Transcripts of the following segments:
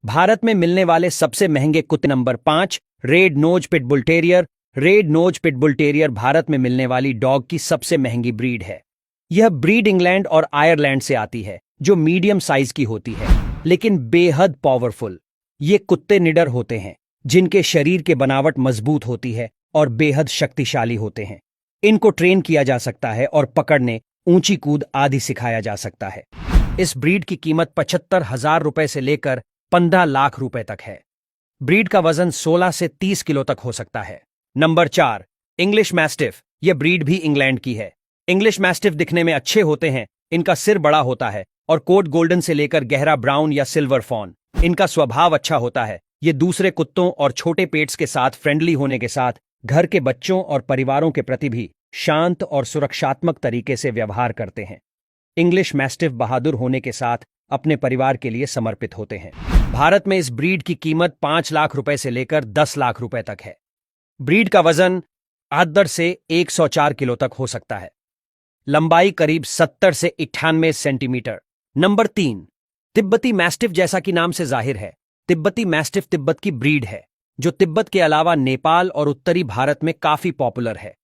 भारत में मिलने वाले सबसे महंगे कुत्ते number 5, red knows pitbull terrier. Red knows pitbull terrier Bharat में मिलने वाली डॉग की सबसे महंगी ब्रीड है। यह ब्रीड इंग्लैंड और आयरलैंड से आती है, जो मीडियम साइज की होती है, लेकिन बेहद पावरफुल। ये कुत्ते निडर होते हैं, जिनके शरीर के बनावट मजबूत होती है और बेहद शक्तिशाली होते हैं। इनको ट्रेन किया जा सकता है और पकड़ने, ऊंची कूद आदि सिखाया जा सकता है। इस ब्रीड की कीमत 75,000 रुपए से लेकर 15 लाख रुपए तक है। ब्रीड का वजन 16 से 30 किलो तक हो सकता है। Number 4, English mastiff. यह ब्रीड भी इंग्लैंड की है। इंग्लिश मैस्टिफ दिखने में अच्छे होते हैं। इनका सिर बड़ा होता है और कोट गोल्डन से लेकर गहरा ब्राउन या सिल्वर फॉन। इनका स्वभाव अच्छा होता है। ये दूसरे कुत्तों और छोटे पेट्स के साथ फ्रेंडली होने के साथ घर के बच्चों और परिवारों के प्रति भी शांत और सुरक्षात्मक तरीके से व्यवहार करते हैं। इंग्लिश मैस्टिफ बहादुर होने के साथ अपने परिवार के लिए समर्पित होते हैं। भारत में इस ब्रीड की कीमत 5 लाख रुपए से लेकर 10 लाख रुपए तक है। ब्रीड का वजन 78 से 104 किलो तक हो सकता है। लंबाई करीब 70 से 98 सेंटीमीटर। नंबर 3, तिब्बती मैस्टिफ। जैसा कि नाम से जाहिर है, तिब्बती मैस्टिफ तिब्बत की ब्रीड है, जो तिब्बत के अलावा नेपाल और उत्तरी भारत में काफी पॉपुलर है।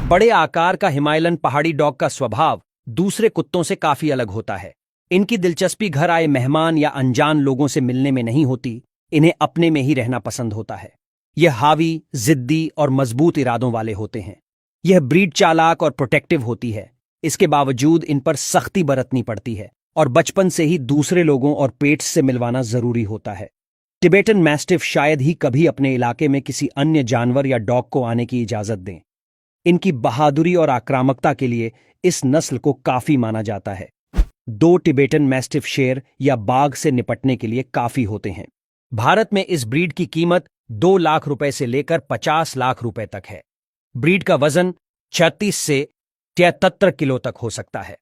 बड़े आकार का हिमालयन पहाड़ी डॉग का स्वभाव दूसरे कुत्तों से काफी अलग होता है। इनकी दिलचस्पी घर आए मेहमान या अनजान लोगों से मिलने में नहीं होती। इन्हें अपने में ही रहना पसंद होता है। यह हावी, जिद्दी और मजबूत इरादों वाले होते हैं। यह ब्रीड चालाक और प्रोटेक्टिव होती है। इसके बावजूद इन पर सख्ती बरतनी पड़ती है और बचपन से ही दूसरे लोगों और पेट्स से मिलवाना जरूरी होता है। टिबेटन मैस्टिफ शायद ही कभी अपने इलाके में किसी अन्य जानवर या डॉग को आने की इजाजत दें। इनकी बहादुरी और आक्रामकता के लिए इस नस्ल को काफी माना जाता है। 2 टिबेटन मैस्टिफ शेर या बाघ से निपटने के लिए काफी होते हैं। भारत में इस ब्रीड की कीमत 2 लाख रुपए से लेकर 50 लाख रुपए तक है। ब्रीड का वजन 36 से 73 किलो तक हो सकता है।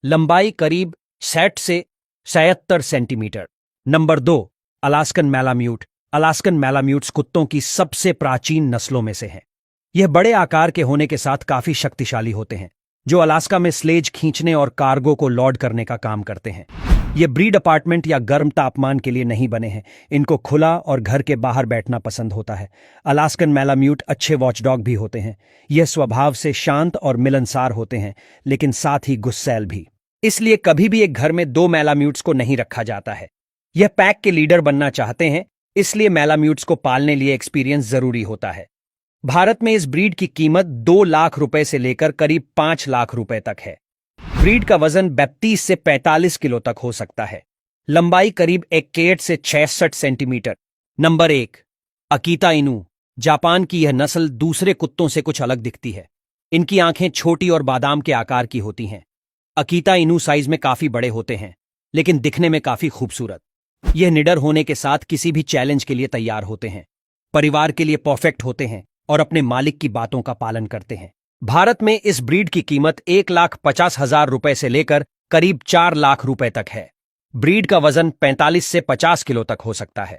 लंबाई करीब 60 से 76 centimetre. Number 2, Alaskan malamute. Alaskan malamutes कुत्तों की सबसे प्राचीन नस्लों में से हैं। यह बड़े आकार के होने के साथ काफी शक्तिशाली होते हैं, जो अलास्का में स्लेज खींचने और कार्गो को लोड करने का काम करते हैं। ये ब्रीड अपार्टमेंट या गर्म तापमान के लिए नहीं बने हैं। इनको खुला और घर के बाहर बैठना पसंद होता है। अलास्कन मैलाम्यूट अच्छे वॉचडॉग भी होते हैं। यह स्वभाव से शांत और मिलनसार होते हैं, लेकिन साथ ही गुस्सैल भी। इसलिए कभी भी एक घर में 2 मैलाम्यूट्स को नहीं रखा जाता है। यह पैक के लीडर बनना चाहते हैं, इसलिए मैलाम्यूट्स को पालने लिए एक्सपीरियंस जरूरी होता है। भारत में इस ब्रीड की कीमत 2 लाख रुपए से लेकर करीब 5 लाख रुपए तक है। ब्रीड का वजन 32 से 45 किलो तक हो सकता है। लंबाई करीब 61 से 66 सेंटीमीटर। नंबर 1, अकीता इनू। जापान की यह नस्ल दूसरे कुत्तों से कुछ अलग दिखती है। इनकी आंखें छोटी और बादाम के आकार की होती हैं। अकीता इनू साइज में काफी बड़े होते हैं, लेकिन दिखने में काफी खूबसूरत। यह निडर होने के साथ किसी भी चैलेंज के लिए तैयार होते हैं, परिवार के लिए परफेक्ट होते हैं और अपने मालिक की बातों का पालन करते हैं। भारत में इस ब्रीड की कीमत 1,50,000 रुपए से लेकर करीब 4 लाख रुपए तक है। ब्रीड का वजन 45 से 50 किलो तक हो सकता है।